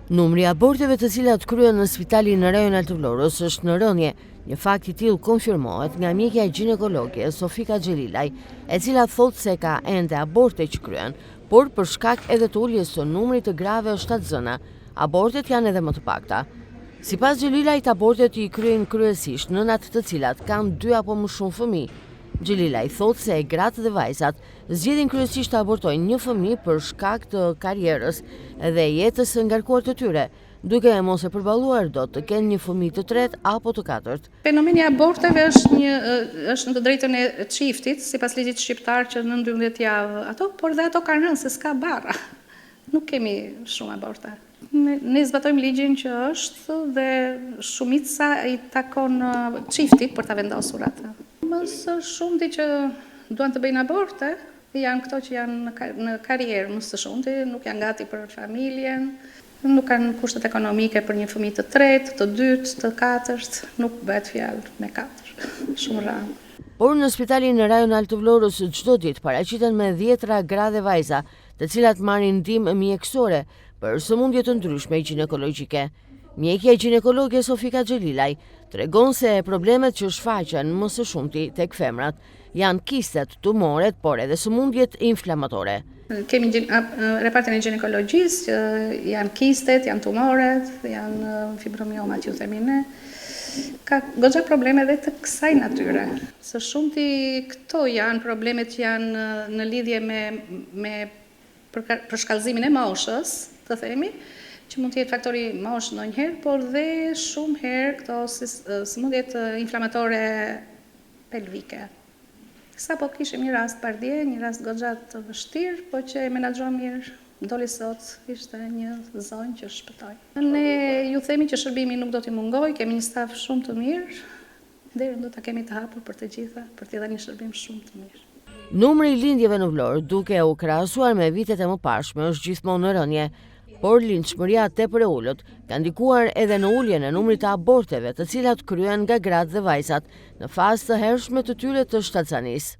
Numri i aborteve të cilat kryen në spitalin në rajon të Vlorës është në rënje. Një fakt i tillë konfirmohet nga mjekja ginekologe Sofika Xhelilaj, e cila thotë se ka ende aborte që kryen, por për shkak edhe të uljes së numrit të grave shtatzëna, abortet janë edhe më të pakta. Sipas Xhelilajt, abortet i kryejnë kryesisht nënat të cilat kanë 2 apo më shumë fëmijë. Xhelilaj thotë se gratë dhe vajzat zgjedhin kryesisht të abortojnë një fëmijë për shkak të karrierës dhe jetës së ngarkuar të tyre, duke mos e përballuar dot të kenë një fëmijë të tretë apo të katërt. Fenomeni i aborteve është në të drejtën e çiftit, sipas ligjit shqiptar që në 12 javë ato, por dhe ato kanë rënë se s'ka barra. Nuk kemi shumë aborte. Ne zbatojmë ligjin që është dhe shumica i takon çiftit për ta vendosur atë. Më së shumti që duan të bëjnë aborte janë këto që janë në karrierë, më së shumti nuk janë gati për familjen, nuk kanë kushtet ekonomike për një fëmijë të tretë, të dytë, të katërt, nuk bëhet fjalë me 4. Shumë rënd. Por në spitalin në rajon të Vlorës çdo ditë paraqiten me 10 gra dhe vajza, të cilat marrin ndihmë mjekësore për sëmundje të ndryshme ginekologjike. Mjekja ginekologe Sofika Xhelilaj tregon se problemet që shfaqen më së shumti tek femrat janë kistet, tumoret, por edhe sëmundjet inflamatore. Kemi repartin e ginekologjisë, që janë kistet, janë tumoret, janë fibromiomat, ju themi ne. Ka goxha probleme edhe të kësaj natyre. Së shumti këto janë problemet që janë në lidhje me përshkallëzimin e moshës, të themi, që mund të jetë faktori moshë ndonjëherë, por dhe shumë herë këto sëmundjet inflamatore pelvike. Sapo kishim një rast pardje, një rast goxha të vështirë, po që e menaxhuam mirë. Doli sot, ishte një zonjë që shpëtoi. Ne ju themi që shërbimi nuk do t'i mungojë, kemi një staf shumë të mirë, deri do ta kemi të hapur për të gjitha, për t'i dhënë një shërbim shumë të mirë. Numri i lindjeve në Vlorë, duke u krahasuar me vitet e mëparshme, është gjithmonë në rënje, por lindshmëria tepër e ulët ka ndikuar edhe në uljen e numrit të aborteve, të cilat kryen nga gratë dhe vajzat në fazë të hershme të tyre të shtatzanisë.